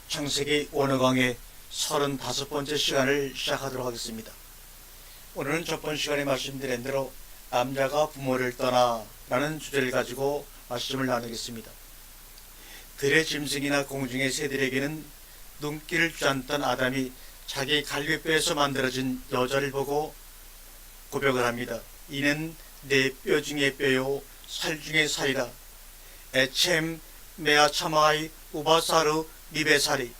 창세기 원어강의 35번째 시간을 시작하도록 하겠습니다. 오늘은 저번 시간에 말씀드린 대로 남자가 부모를 떠나 라는 주제를 가지고 말씀을 나누겠습니다. 들의 짐승이나 공중의 새들에게는 눈길을 주지 않던 아담이 자기 갈비뼈에서 만들어진 여자를 보고 고백을 합니다. 이는 내 뼈 중의 뼈요 살 중의 살이라. 에쳔 메아차마이 우바사르 미베사리.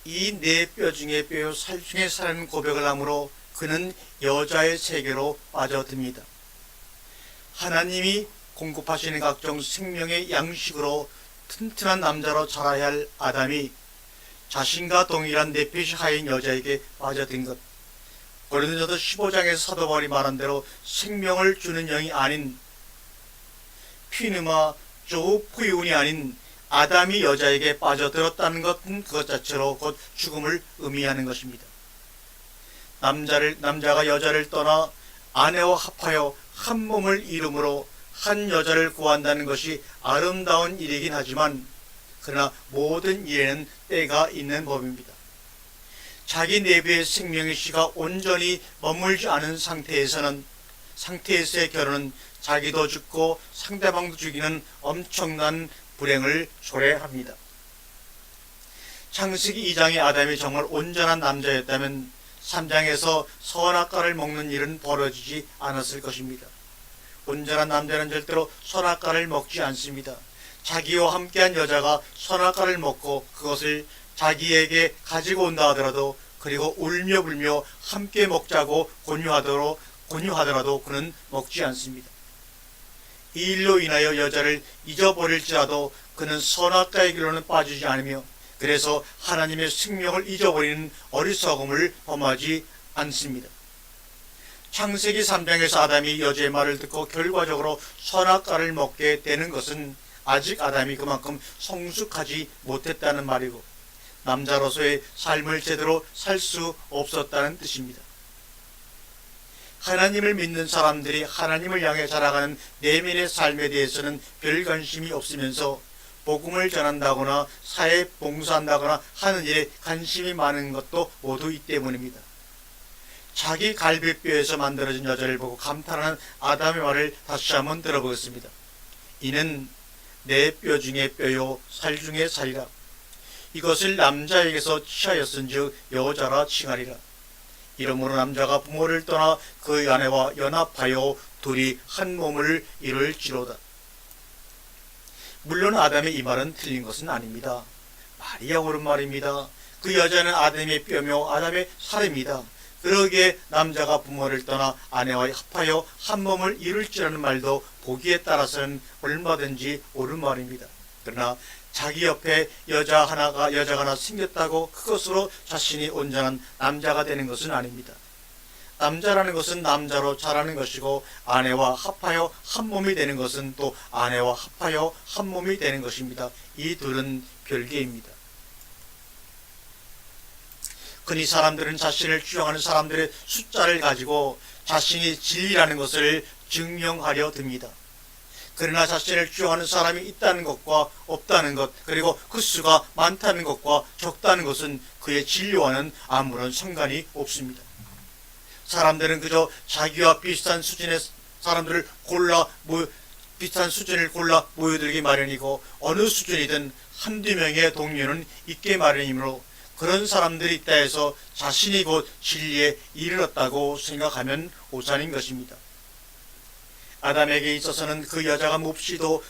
이 내 뼈 중의 뼈요 살 중의 살은 고백을 하므로 그는 여자의 세계로 빠져듭니다. 하나님이 공급하시는 각종 생명의 양식으로 튼튼한 남자로 자라야 할 아담이 자신과 동일한 내핏이 하인 여자에게 빠져든 것, 고린도전서 15장에서 사도 바울이 말한 대로 생명을 주는 영이 아닌 피누마 조푸이운이 아닌 아담이 여자에게 빠져들었다는 것은 그것 자체로 곧 죽음을 의미하는 것입니다. 남자가 여자를 떠나 아내와 합하여 한 몸을 이룸으로 한 여자를 구한다는 것이 아름다운 일이긴 하지만 그러나 모든 일에는 때가 있는 법입니다. 자기 내부의 생명의 씨가 온전히 머물지 않은 상태에서의 결혼은 자기도 죽고 상대방도 죽이는 엄청난 불행을 초래합니다. 창세기 2장의 아담이 정말 온전한 남자였다면 3장에서 선악과를 먹는 일은 벌어지지 않았을 것입니다. 온전한 남자는 절대로 선악과를 먹지 않습니다. 자기와 함께한 여자가 선악과를 먹고 그것을 자기에게 가지고 온다 하더라도, 그리고 울며 불며 함께 먹자고 권유하더라도 그는 먹지 않습니다. 이 일로 인하여 여자를 잊어버릴지라도 그는 선악과의 길로는 빠지지 않으며, 그래서 하나님의 생명을 잊어버리는 어리석음을 범하지 않습니다. 창세기 3장에서 아담이 여자의 말을 듣고 결과적으로 선악과를 먹게 되는 것은 아직 아담이 그만큼 성숙하지 못했다는 말이고, 남자로서의 삶을 제대로 살 수 없었다는 뜻입니다. 하나님을 믿는 사람들이 하나님을 향해 자라가는 내면의 삶에 대해서는 별 관심이 없으면서 복음을 전한다거나 사회 봉사한다거나 하는 일에 관심이 많은 것도 모두 이 때문입니다. 자기 갈비뼈에서 만들어진 여자를 보고 감탄하는 아담의 말을 다시 한번 들어보겠습니다. 이는 내 뼈 중의 뼈요 살 중의 살이라. 이것을 남자에게서 취하였은즉 여자라 칭하리라. 이러므로 남자가 부모를 떠나 그 아내와 연합하여 둘이 한 몸을 이룰지로다. 물론 아담의 이 말은 틀린 것은 아닙니다. 말이 옳은 말입니다. 그 여자는 아담의 뼈며 아담의 살입니다. 그러기에 남자가 부모를 떠나 아내와 합하여 한 몸을 이룰지라는 말도 보기에 따라서는 얼마든지 옳은 말입니다. 그러나 자기 옆에 여자가 하나 생겼다고 그것으로 자신이 온전한 남자가 되는 것은 아닙니다. 남자라는 것은 남자로 자라는 것이고, 아내와 합하여 한 몸이 되는 것은 또 아내와 합하여 한 몸이 되는 것입니다. 이 둘은 별개입니다. 흔히 사람들은 자신을 주장하는 사람들의 숫자를 가지고 자신이 진리라는 것을 증명하려 듭니다. 그러나 자신을 주장하는 사람이 있다는 것과 없다는 것, 그리고 그 수가 많다는 것과 적다는 것은 그의 진리와는 아무런 상관이 없습니다. 사람들은 그저 자기와 비슷한 수준의 사람들을 비슷한 수준을 골라 모여들기 마련이고, 어느 수준이든 한두 명의 동료는 있게 마련이므로 그런 사람들이 있다 해서 자신이 곧 진리에 이르렀다고 생각하면 오산인 것입니다. 아담에게 있어서는 그 여자가 몹시도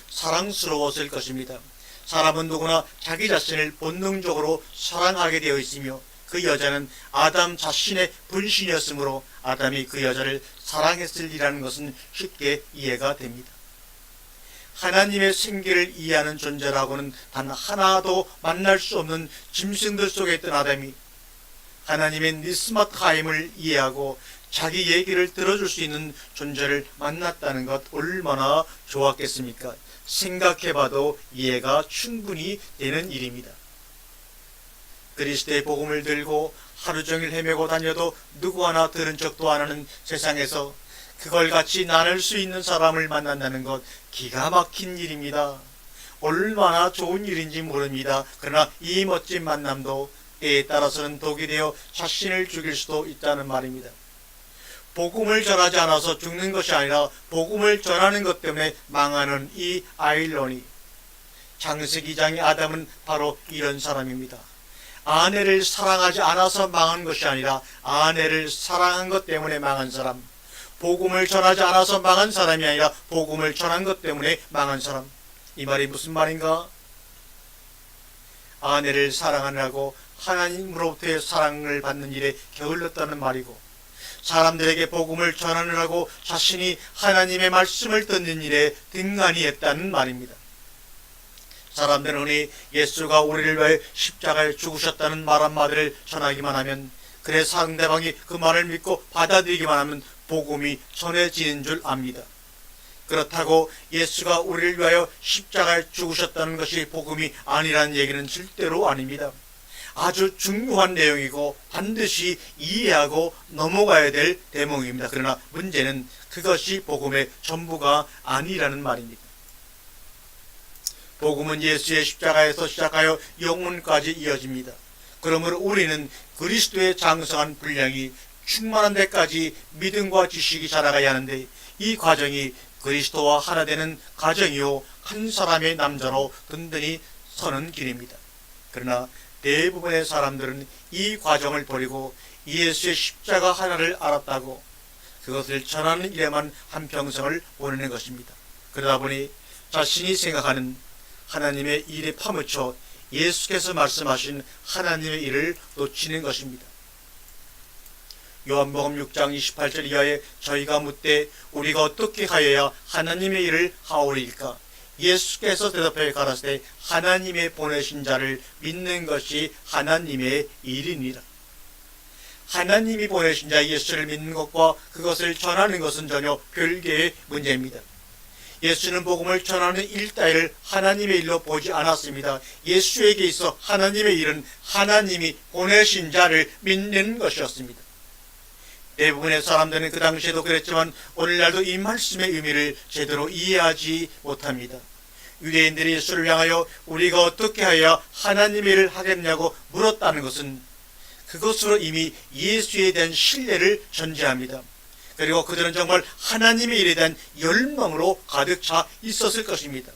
사랑스러웠을 것입니다. 사람은 누구나 자기 자신을 본능적으로 사랑하게 되어 있으며, 그 여자는 아담 자신의 분신이었으므로 아담이 그 여자를 사랑했으리라는 것은 쉽게 이해가 됩니다. 하나님의 생기를 이해하는 존재라고는 단 하나도 만날 수 없는 짐승들 속에 있던 아담이 하나님의 니스마타임을 이해하고 자기 얘기를 들어줄 수 있는 존재를 만났다는 것 얼마나 좋았겠습니까? 생각해봐도 이해가 충분히 되는 일입니다. 그리스도의 복음을 들고 하루 종일 헤매고 다녀도 누구 하나 들은 척도 안 하는 세상에서 그걸 같이 나눌 수 있는 사람을 만난다는 것 기가 막힌 일입니다. 얼마나 좋은 일인지 모릅니다. 그러나 이 멋진 만남도 때에 따라서는 독이 되어 자신을 죽일 수도 있다는 말입니다. 복음을 전하지 않아서 죽는 것이 아니라 복음을 전하는 것 때문에 망하는 이 아일러니. 창세기 2장의 아담은 바로 이런 사람입니다. 아내를 사랑하지 않아서 망한 것이 아니라 아내를 사랑한 것 때문에 망한 사람. 복음을 전하지 않아서 망한 사람이 아니라 복음을 전한 것 때문에 망한 사람. 이 말이 무슨 말인가? 아내를 사랑하느라고 하나님으로부터의 사랑을 받는 일에 게을렀다는 말이고, 사람들에게 복음을 전하느라고 자신이 하나님의 말씀을 듣는 일에 등한히 했다는 말입니다. 사람들은 흔히 예수가 우리를 위해 십자가에 죽으셨다는 말 한마디를 전하기만 하면, 그래 상대방이 그 말을 믿고 받아들이기만 하면 복음이 전해지는 줄 압니다. 그렇다고 예수가 우리를 위하여 십자가에 죽으셨다는 것이 복음이 아니라는 얘기는 절대로 아닙니다. 아주 중요한 내용이고 반드시 이해하고 넘어가야 될 대목입니다. 그러나 문제는 그것이 복음의 전부가 아니라는 말입니다. 복음은 예수의 십자가에서 시작하여 영혼까지 이어집니다. 그러므로 우리는 그리스도의 장성한 분량이 충만한 데까지 믿음과 지식이 자라가야 하는데, 이 과정이 그리스도와 하나 되는 과정이요 한 사람의 남자로 든든히 서는 길입니다. 그러나 대부분의 사람들은 이 과정을 버리고 예수의 십자가 하나를 알았다고 그것을 전하는 일에만 한평생을 보내는 것입니다. 그러다 보니 자신이 생각하는 하나님의 일에 파묻혀 예수께서 말씀하신 하나님의 일을 놓치는 것입니다. 요한복음 6장 28절 이하에 저희가 묻되 우리가 어떻게 하여야 하나님의 일을 하오리일까? 예수께서 대답하여 가라사대 하나님의 보내신 자를 믿는 것이 하나님의 일이니라. 하나님이 보내신 자 예수를 믿는 것과 그것을 전하는 것은 전혀 별개의 문제입니다. 예수는 복음을 전하는 일 따위를 하나님의 일로 보지 않았습니다. 예수에게 있어 하나님의 일은 하나님이 보내신 자를 믿는 것이었습니다. 대부분의 사람들은 그 당시에도 그랬지만 오늘날도 이 말씀의 의미를 제대로 이해하지 못합니다. 유대인들이 예수를 향하여 우리가 어떻게 해야 하나님의 일을 하겠냐고 물었다는 것은 그것으로 이미 예수에 대한 신뢰를 전제합니다. 그리고 그들은 정말 하나님의 일에 대한 열망으로 가득 차 있었을 것입니다.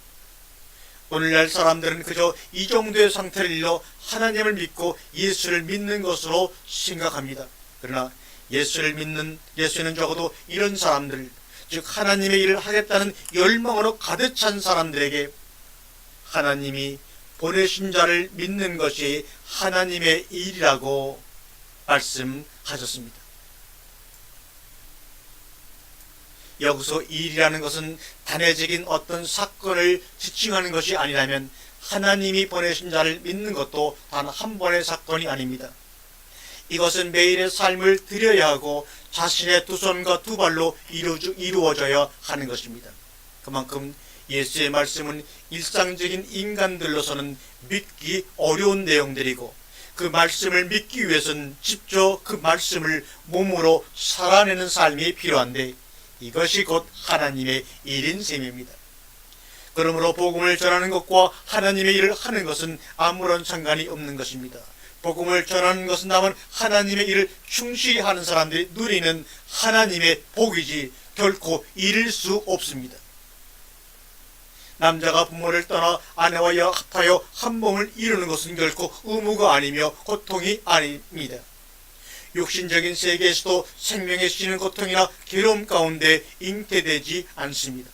오늘날 사람들은 그저 이 정도의 상태를 일러 하나님을 믿고 예수를 믿는 것으로 생각합니다. 그러나 예수는 적어도 이런 사람들, 즉 하나님의 일을 하겠다는 열망으로 가득 찬 사람들에게 하나님이 보내신 자를 믿는 것이 하나님의 일이라고 말씀하셨습니다. 여기서 일이라는 것은 단회적인 어떤 사건을 지칭하는 것이 아니라면 하나님이 보내신 자를 믿는 것도 단 한 번의 사건이 아닙니다. 이것은 매일의 삶을 드려야 하고 자신의 두 손과 두 발로 이루어져야 하는 것입니다. 그만큼 예수의 말씀은 일상적인 인간들로서는 믿기 어려운 내용들이고, 그 말씀을 믿기 위해서는 직접 그 말씀을 몸으로 살아내는 삶이 필요한데, 이것이 곧 하나님의 일인 셈입니다. 그러므로 복음을 전하는 것과 하나님의 일을 하는 것은 아무런 상관이 없는 것입니다. 복음을 전하는 것은 다만 하나님의 일을 충실히 하는 사람들이 누리는 하나님의 복이지 결코 잃을 수 없습니다. 남자가 부모를 떠나 아내와 합하여 한 몸을 이루는 것은 결코 의무가 아니며 고통이 아닙니다. 육신적인 세계에서도 생명에 씌는 고통이나 괴로움 가운데 잉태되지 않습니다.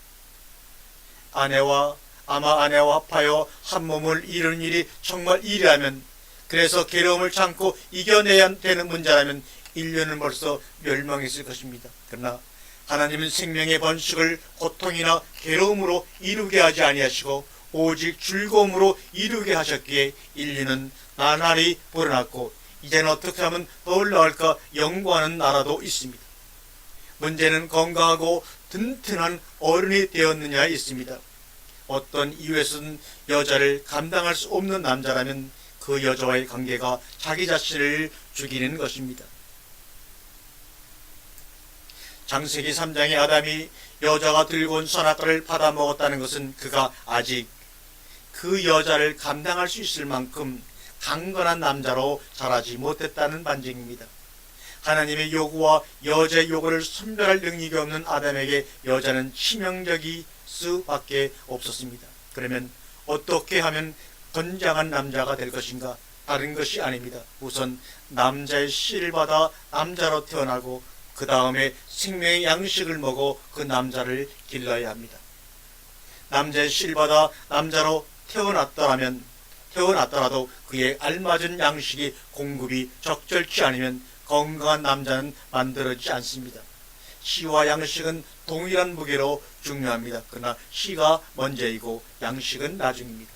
아내와 합하여 한 몸을 이루는 일이 정말 일이라면, 그래서 괴로움을 참고 이겨내야 되는 문제라면 인류는 벌써 멸망했을 것입니다. 그러나 하나님은 생명의 번식을 고통이나 괴로움으로 이루게 하지 아니하시고 오직 즐거움으로 이루게 하셨기에 인류는 나날이 불어났고, 이제는 어떻게 하면 더 올라갈까 연구하는 나라도 있습니다. 문제는 건강하고 튼튼한 어른이 되었느냐에 있습니다. 어떤 이유에서는 여자를 감당할 수 없는 남자라면 그 여자와의 관계가 자기 자신을 죽이는 것입니다. 창세기 3장의 아담이 여자가 들고 온 선악과를 받아먹었다는 것은 그가 아직 그 여자를 감당할 수 있을 만큼 강건한 남자로 자라지 못했다는 반증입니다. 하나님의 요구와 여자의 요구를 선별할 능력이 없는 아담에게 여자는 치명적일 수밖에 없었습니다. 그러면 어떻게 하면 건장한 남자가 될 것인가? 다른 것이 아닙니다. 우선 남자의 씨를 받아 남자로 태어나고 그 다음에 생명의 양식을 먹어 그 남자를 길러야 합니다. 남자의 씨를 받아 남자로 태어났더라도 그에 알맞은 양식이 공급이 적절치 않으면 건강한 남자는 만들어지지 않습니다. 씨와 양식은 동일한 무게로 중요합니다. 그러나 씨가 먼저이고 양식은 나중입니다.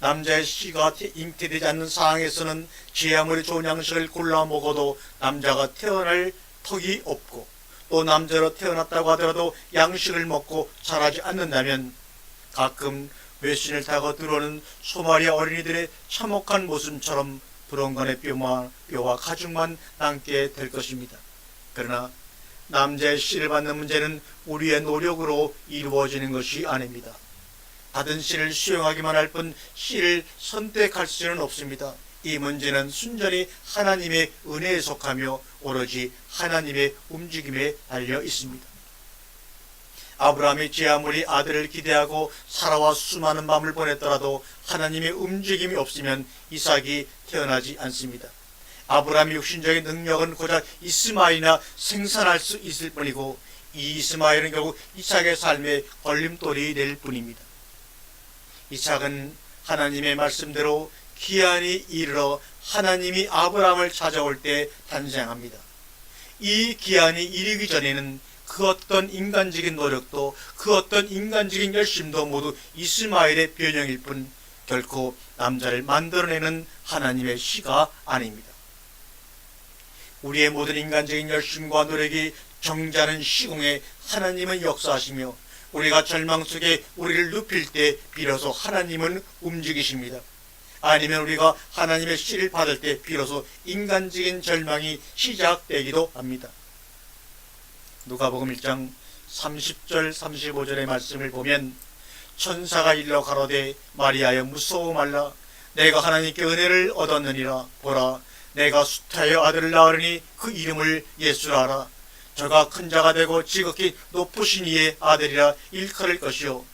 남자의 씨가 잉태되지 않는 상황에서는 제 아무리 좋은 양식을 골라 먹어도 남자가 태어날 턱이 없고, 또 남자로 태어났다고 하더라도 양식을 먹고 자라지 않는다면 가끔 외신을 타고 들어오는 소마리아 어린이들의 참혹한 모습처럼 불원간의 뼈와 가죽만 남게 될 것입니다. 그러나 남자의 씨를 받는 문제는 우리의 노력으로 이루어지는 것이 아닙니다. 받은 씨를 수용하기만 할 뿐 씨를 선택할 수는 없습니다. 이 문제는 순전히 하나님의 은혜에 속하며 오로지 하나님의 움직임에 달려 있습니다. 아브라함이 제 아무리 아들을 기대하고 사라와 수많은 밤을 보냈더라도 하나님의 움직임이 없으면 이삭이 태어나지 않습니다. 아브라함의 육신적인 능력은 고작 이스마엘이나 생산할 수 있을 뿐이고, 이 이스마엘은 결국 이삭의 삶의 걸림돌이 될 뿐입니다. 이삭은 하나님의 말씀대로 기한이 이르러 하나님이 아브라함을 찾아올 때 탄생합니다. 이 기한이 이르기 전에는 그 어떤 인간적인 노력도, 그 어떤 인간적인 열심도 모두 이스마엘의 변형일 뿐 결코 남자를 만들어내는 하나님의 씨가 아닙니다. 우리의 모든 인간적인 열심과 노력이 정자는 시공에 하나님은 역사하시며, 우리가 절망 속에 우리를 눕힐 때 비로소 하나님은 움직이십니다. 아니면 우리가 하나님의 씨를 받을 때 비로소 인간적인 절망이 시작되기도 합니다. 누가복음 1장 30절 35절의 말씀을 보면, 천사가 일러 가로되 마리아여 무서워 말라. 내가 하나님께 은혜를 얻었느니라. 보라, 내가 수타의 아들을 낳으리니 그 이름을 예수라 하라. 저가 큰 자가 되고 지극히 높으신 이의 아들이라 일컬을 것이요,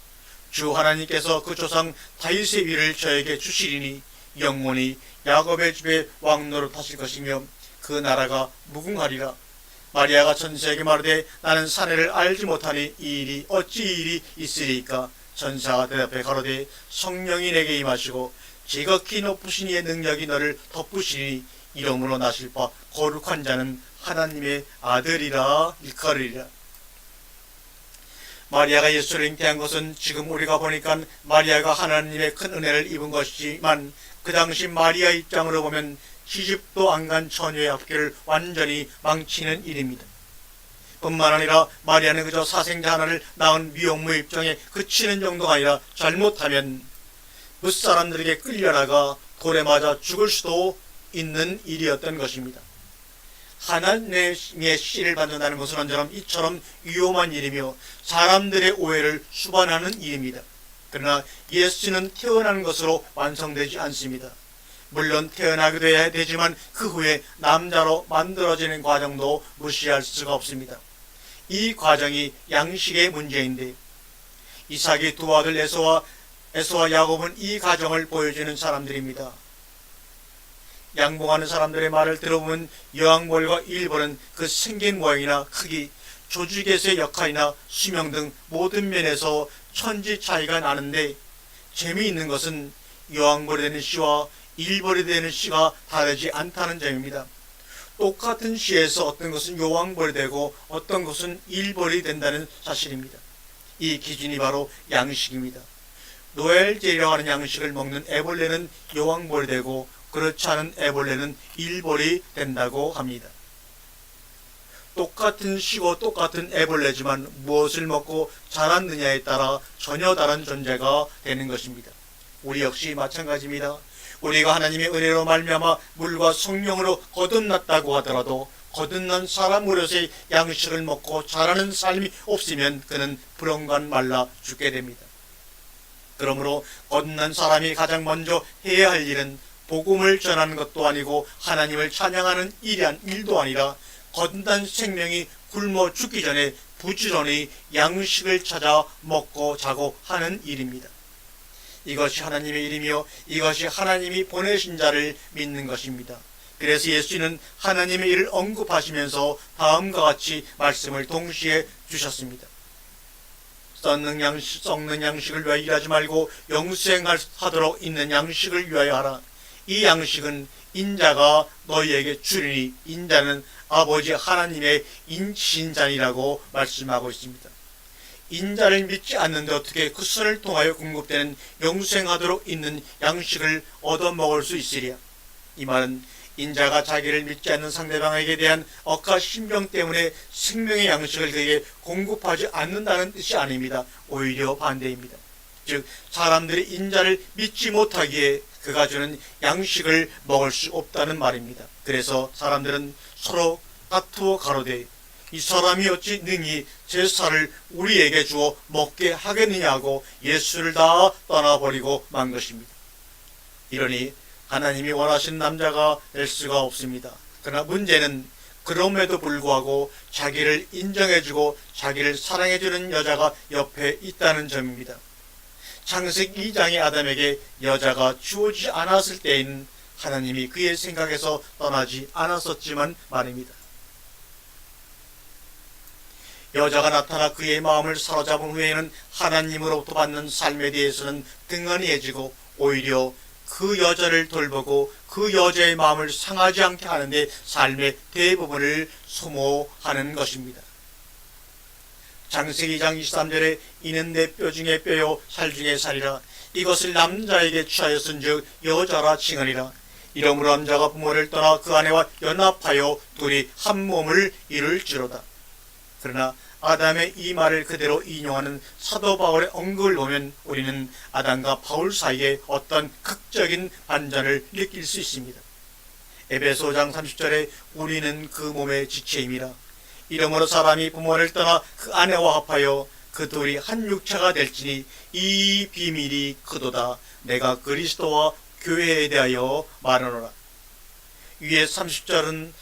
주 하나님께서 그 조상 다윗의 위를 저에게 주시리니 영원히 야곱의 집에 왕노릇 하실 것이며 그 나라가 무궁하리라. 마리아가 천사에게 말하되 나는 사내를 알지 못하니 이 일이 어찌 이 일이 있으리이까. 천사가 대답해 가로되 성령이 내게 임하시고 지극히 높으신 이의 능력이 너를 덮으시니 이름으로 나실 바 거룩한 자는 하나님의 아들이라 일컬으리라. 마리아가 예수를 잉태한 것은 지금 우리가 보니까 마리아가 하나님의 큰 은혜를 입은 것이지만, 그 당시 마리아 입장으로 보면 시집도 안 간 처녀의 학교를 완전히 망치는 일입니다. 뿐만 아니라 마리아는 그저 사생자 하나를 낳은 미혼모의 입장에 그치는 정도가 아니라 잘못하면 무사람들에게 끌려나가 돌에 맞아 죽을 수도 있는 일이었던 것입니다. 하나님의 씨를 받는다는 것은 언제나 이처럼 위험한 일이며 사람들의 오해를 수반하는 일입니다. 그러나 예수는 태어난 것으로 완성되지 않습니다. 물론 태어나기도 해야 되지만 그 후에 남자로 만들어지는 과정도 무시할 수가 없습니다. 이 과정이 양식의 문제인데, 이삭의 두 아들 에서와 야곱은 이 과정을 보여주는 사람들입니다. 양봉하는 사람들의 말을 들어보면 여왕벌과 일벌은 그 생긴 모양이나 크기, 조직에서의 역할이나 수명 등 모든 면에서 천지 차이가 나는데, 재미있는 것은 여왕벌이 되는 씨와 일벌이 되는 씨가 다르지 않다는 점입니다. 똑같은 씨에서 어떤 것은 여왕벌이 되고 어떤 것은 일벌이 된다는 사실입니다. 이 기준이 바로 양식입니다. 노엘제이라고 하는 양식을 먹는 애벌레는 여왕벌이 되고 그렇지 않은 애벌레는 일벌이 된다고 합니다. 똑같은 씨고 똑같은 애벌레지만 무엇을 먹고 자랐느냐에 따라 전혀 다른 존재가 되는 것입니다. 우리 역시 마찬가지입니다. 우리가 하나님의 은혜로 말미암아 물과 성령으로 거듭났다고 하더라도 거듭난 사람으로서의 양식을 먹고 자라는 삶이 없으면 그는 불언간 말라 죽게 됩니다. 그러므로 거듭난 사람이 가장 먼저 해야 할 일은 복음을 전하는 것도 아니고 하나님을 찬양하는 일도 아니라 거듭난 생명이 굶어 죽기 전에 부지런히 양식을 찾아 먹고 자고 하는 일입니다. 이것이 하나님의 일이며 이것이 하나님이 보내신 자를 믿는 것입니다. 그래서 예수님은 하나님의 일을 언급하시면서 다음과 같이 말씀을 동시에 주셨습니다. 썩는 양식을 위하여 일하지 말고 영생하도록 있는 양식을 위하여 하라. 이 양식은 인자가 너희에게 주리니 인자는 아버지 하나님의 인신자니라고 말씀하고 있습니다. 인자를 믿지 않는데 어떻게 그 손을 통하여 공급되는 영생하도록 있는 양식을 얻어먹을 수 있으랴. 이 말은 인자가 자기를 믿지 않는 상대방에게 대한 억하 신병 때문에 생명의 양식을 그에게 공급하지 않는다는 뜻이 아닙니다. 오히려 반대입니다. 즉 사람들이 인자를 믿지 못하기에 그가 주는 양식을 먹을 수 없다는 말입니다. 그래서 사람들은 서로 다투어 가로되 이 사람이 어찌 능히 제사를 우리에게 주어 먹게 하겠느냐고 예수를 다 떠나버리고 만 것입니다. 이러니 하나님이 원하시는 남자가 될 수가 없습니다. 그러나 문제는 그럼에도 불구하고 자기를 인정해주고 자기를 사랑해주는 여자가 옆에 있다는 점입니다. 창세기 2장의 아담에게 여자가 주어지지 않았을 때에는 하나님이 그의 생각에서 떠나지 않았었지만 말입니다. 여자가 나타나 그의 마음을 사로잡은 후에는 하나님으로부터 받는 삶에 대해서는 등한히해지고 오히려 그 여자를 돌보고 그 여자의 마음을 상하지 않게 하는데 삶의 대부분을 소모하는 것입니다. 창세기 2장 23절에 이는 내 뼈 중에 뼈요 살 중에 살이라 이것을 남자에게 취하였은즉 여자라 칭하리라. 이러므로 남자가 부모를 떠나 그 아내와 연합하여 둘이 한 몸을 이룰지로다. 그러나 아담의 이 말을 그대로 인용하는 사도 바울의 언급을 보면 우리는 아담과 바울 사이에 어떤 극적인 반전을 느낄 수 있습니다. 에베소 5장 30절에 우리는 그 몸의 지체임이라. 이러므로 사람이 부모를 떠나 그 아내와 합하여 그 둘이 한 육체가 될지니 이 비밀이 크도다. 내가 그리스도와 교회에 대하여 말하노라. 위에 30절은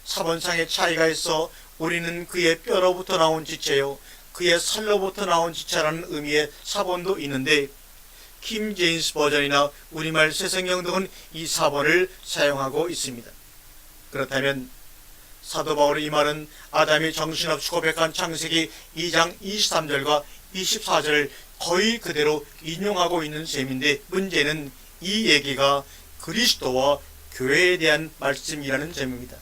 사본상의 차이가 있어 우리는 그의 뼈로부터 나온 지체요 그의 살로부터 나온 지체라는 의미의 사본도 있는데 킴 제임스 버전이나 우리말 새성경 등은 이 사본을 사용하고 있습니다. 그렇다면 사도 바울의 이 말은 아담이 정신없이 고백한 창세기 2장 23절과 24절을 거의 그대로 인용하고 있는 셈인데 문제는 이 얘기가 그리스도와 교회에 대한 말씀이라는 점입니다.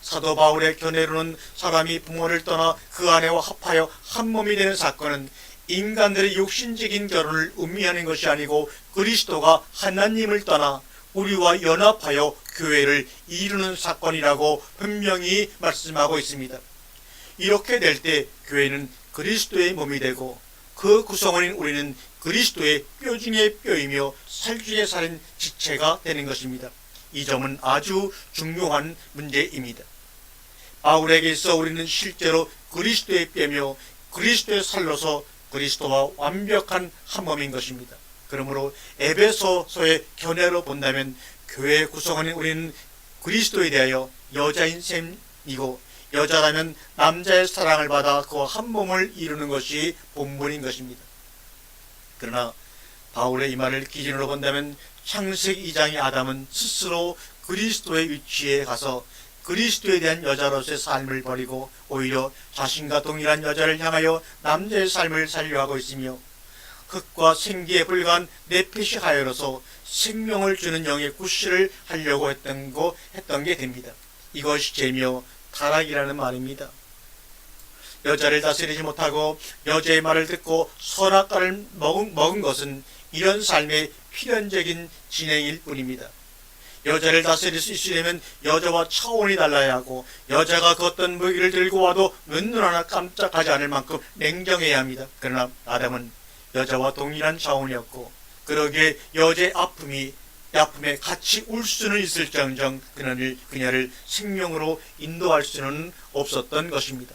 사도 바울의 견해로는 사람이 부모를 떠나 그 아내와 합하여 한 몸이 되는 사건은 인간들의 육신적인 결혼을 의미하는 것이 아니고 그리스도가 하나님을 떠나 우리와 연합하여 교회를 이루는 사건이라고 분명히 말씀하고 있습니다. 이렇게 될 때 교회는 그리스도의 몸이 되고 그 구성원인 우리는 그리스도의 뼈 중의 뼈이며 살 중의 살인 지체가 되는 것입니다. 이 점은 아주 중요한 문제입니다. 바울에게 있어 우리는 실제로 그리스도의 뼈며 그리스도의 살로서 그리스도와 완벽한 한 몸인 것입니다. 그러므로 에베소서의 견해로 본다면 교회 구성원인 우리는 그리스도에 대하여 여자인 셈이고 여자라면 남자의 사랑을 받아 그와 한 몸을 이루는 것이 본분인 것입니다. 그러나 바울의 이 말을 기준으로 본다면 창세기 2장의 아담은 스스로 그리스도의 위치에 가서 그리스도에 대한 여자로서의 삶을 버리고 오히려 자신과 동일한 여자를 향하여 남자의 삶을 살려하고 있으며 흙과 생기에 불과한 네피시 하여로서 생명을 주는 영의 구실을 하려고 했던 게 됩니다. 이것이 죄며 타락이라는 말입니다. 여자를 다스리지 못하고 여자의 말을 듣고 선악과를 먹은 것은 이런 삶의 필연적인 진행일 뿐입니다. 여자를 다스릴 수 있으려면 여자와 차원이 달라야 하고 여자가 그 어떤 무기를 들고 와도 눈 하나 깜짝하지 않을 만큼 냉정해야 합니다. 그러나 아담은 여자와 동일한 차원이었고 그러기에 여자의 아픔에 같이 울 수는 있을정정 그녀를 생명으로 인도할 수는 없었던 것입니다.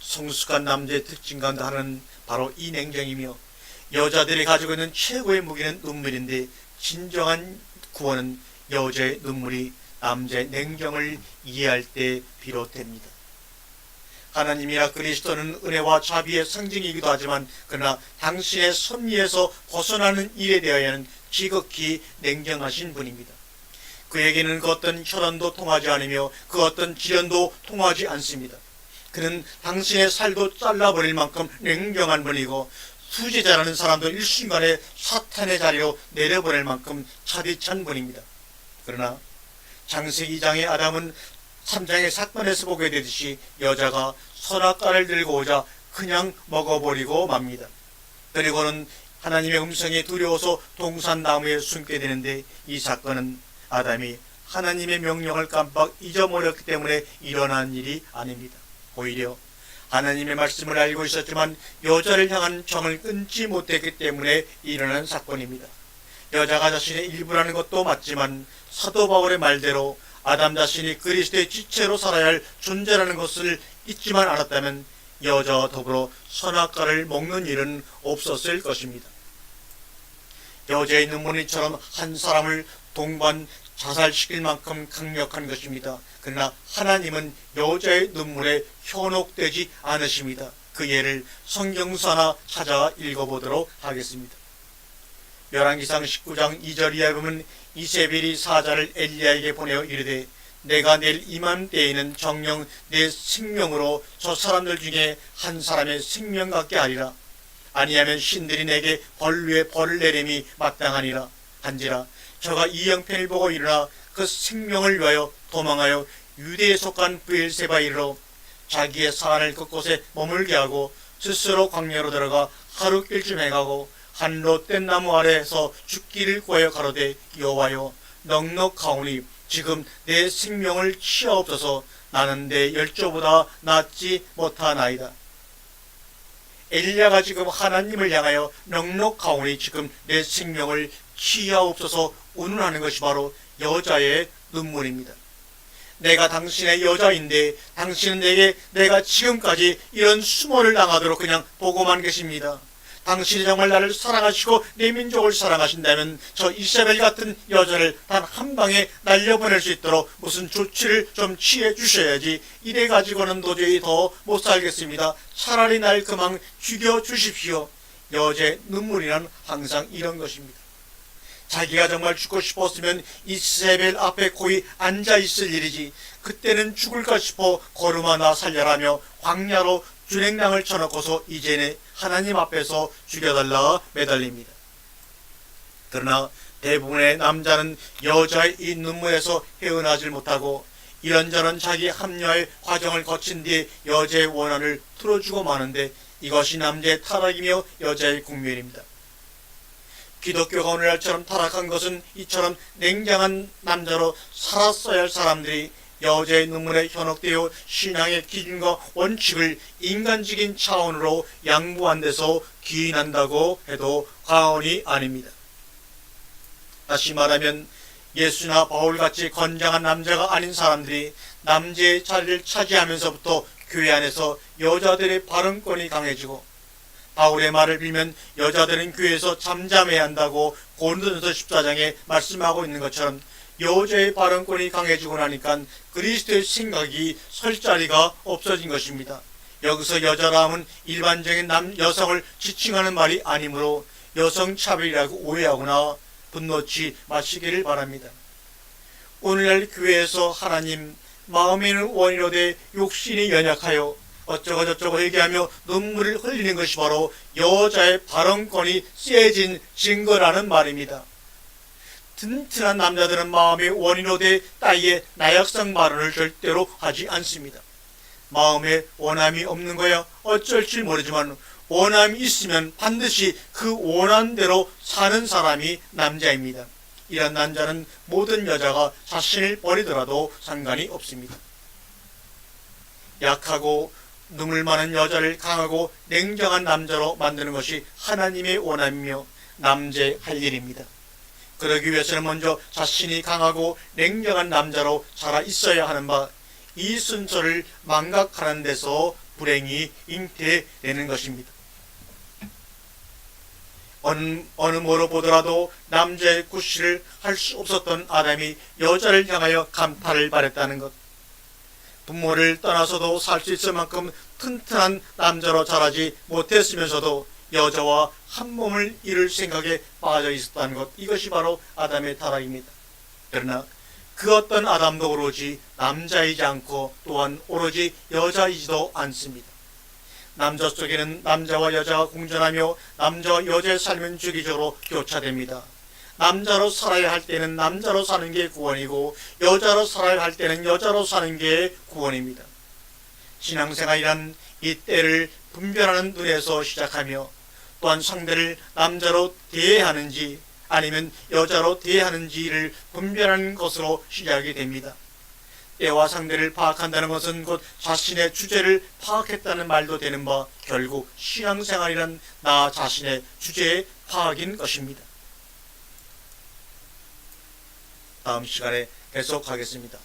성숙한 남자의 특징 가운데 하나는 바로 이 냉정이며, 여자들이 가지고 있는 최고의 무기는 눈물인데 진정한 구원은 여자의 눈물이 남자의 냉정을 이해할 때 비롯됩니다. 하나님이나 그리스도는 은혜와 자비의 상징이기도 하지만, 그러나 당신의 섭리에서 벗어나는 일에 대하여는 지극히 냉정하신 분입니다. 그에게는 그 어떤 혈연도 통하지 않으며 그 어떤 지련도 통하지 않습니다. 그는 당신의 살도 잘라버릴 만큼 냉정한 분이고, 수제자라는 사람도 일순간에 사탄의 자리로 내려보낼 만큼 차디찬 분입니다. 그러나 창세기 2장의 아담은 3장의 사건에서 보게 되듯이 여자가 선악과를 들고 오자 그냥 먹어버리고 맙니다. 그리고는 하나님의 음성이 두려워서 동산나무에 숨게 되는데, 이 사건은 아담이 하나님의 명령을 깜빡 잊어버렸기 때문에 일어난 일이 아닙니다. 오히려 하나님의 말씀을 알고 있었지만 여자를 향한 정을 끊지 못했기 때문에 일어난 사건입니다. 여자가 자신의 일부라는 것도 맞지만, 사도 바울의 말대로 아담 자신이 그리스도의 지체로 살아야 할 존재라는 것을 잊지만 않았다면 여자와 더불어 선악과를 먹는 일은 없었을 것입니다. 여자의 눈물이처럼 한 사람을 동반 자살시킬 만큼 강력한 것입니다. 그러나 하나님은 여자의 눈물에 현혹되지 않으십니다. 그 예를 성경서 하나 찾아 읽어보도록 하겠습니다. 열왕기상 19장 2절 이하에 보면, 이세벨이 사자를 엘리야에게 보내어 이르되, 내가 내일 이맘때에는 정녕 내 생명으로 저 사람들 중에 한 사람의 생명 같게 하리라. 아니하면 신들이 내게 벌 위에 벌을 내림이 마땅하니라 한지라. 저가 이 형편을 보고 일어나 그 생명을 위하여 도망하여 유대에 속한 브엘세바에 이르러 자기의 산을 그곳에 머물게 하고, 스스로 광야로 들어가 하루 길쯤 행하고 한 롯된 나무 아래에서 죽기를 구하여 가로되, 여호와여 넉넉하오니 지금 내 생명을 취하옵소서. 나는 내 열조보다 낫지 못하나이다. 엘리야가 지금 하나님을 향하여 넉넉하오니 지금 내 생명을 취하옵소서 운운하는 것이 바로 여자의 눈물입니다. 내가 당신의 여자인데 당신은 내게 내가 지금까지 이런 수모를 당하도록 그냥 보고만 계십니다. 당신이 정말 나를 사랑하시고 내 민족을 사랑하신다면 저 이세벨 같은 여자를 단 한 방에 날려보낼 수 있도록 무슨 조치를 좀 취해 주셔야지, 이래 가지고는 도저히 더 못 살겠습니다. 차라리 날 그만 죽여 주십시오. 여자의 눈물이란 항상 이런 것입니다. 자기가 정말 죽고 싶었으면 이세벨 앞에 고이 앉아있을 일이지, 그때는 죽을까 싶어 걸음아 나 살려라며 광야로 준행랑을 쳐놓고서 이제는 하나님 앞에서 죽여달라 매달립니다. 그러나 대부분의 남자는 여자의 이 눈물에서 헤어나질 못하고 이런저런 자기 합리화의 과정을 거친 뒤에 여자의 원한을 틀어주고 마는데, 이것이 남자의 타락이며 여자의 국면입니다. 기독교가 오늘날처럼 타락한 것은 이처럼 냉정한 남자로 살았어야 할 사람들이 여자의 눈물에 현혹되어 신앙의 기준과 원칙을 인간적인 차원으로 양보한 데서 기인한다고 해도 과언이 아닙니다. 다시 말하면 예수나 바울같이 건장한 남자가 아닌 사람들이 남자의 자리를 차지하면서부터 교회 안에서 여자들의 발언권이 강해지고, 바울의 말을 빌면 여자들은 교회에서 잠잠해야 한다고 고린도전서 14장에 말씀하고 있는 것처럼 여자의 발언권이 강해지고 나니까 그리스도의 생각이 설 자리가 없어진 것입니다. 여기서 여자라 함은 일반적인 여성을 지칭하는 말이 아니므로 여성 차별이라고 오해하거나 분노치 마시기를 바랍니다. 오늘날 교회에서 하나님 마음에는 원이로되 욕심이 연약하여 어쩌고 저쩌고 얘기하며 눈물을 흘리는 것이 바로 여자의 발언권이 세진 증거라는 말입니다. 튼튼한 남자들은 마음의 원인으로되 따위의 나약성 발언을 절대로 하지 않습니다. 마음에 원함이 없는 거야 어쩔 줄 모르지만 원함이 있으면 반드시 그 원한대로 사는 사람이 남자입니다. 이런 남자는 모든 여자가 자신을 버리더라도 상관이 없습니다. 약하고 눈물 많은 여자를 강하고 냉정한 남자로 만드는 것이 하나님의 원함이며 남자의 할 일입니다. 그러기 위해서는 먼저 자신이 강하고 냉정한 남자로 자라 있어야 하는 바, 이 순서를 망각하는 데서 불행이 잉태되는 것입니다. 어느 뭐로 보더라도 남자의 구실을 할 수 없었던 아담이 여자를 향하여 감탄을 발했다는 것. 부모를 떠나서도 살 수 있을 만큼 튼튼한 남자로 자라지 못했으면서도 여자와 한 몸을 이룰 생각에 빠져 있었다는 것. 이것이 바로 아담의 타락입니다. 그러나 그 어떤 아담도 오로지 남자이지 않고 또한 오로지 여자이지도 않습니다. 남자 속에는 남자와 여자가 공존하며 남자와 여자의 삶은 주기적으로 교차됩니다. 남자로 살아야 할 때는 남자로 사는 게 구원이고 여자로 살아야 할 때는 여자로 사는 게 구원입니다. 신앙생활이란 이 때를 분별하는 눈에서 시작하며 또한 상대를 남자로 대해야 하는지 아니면 여자로 대해야 하는지를 분별하는 것으로 시작이 됩니다. 때와 상대를 파악한다는 것은 곧 자신의 주제를 파악했다는 말도 되는 바 결국 신앙생활이란 나 자신의 주제의 파악인 것입니다. 다음 시간에 계속하겠습니다.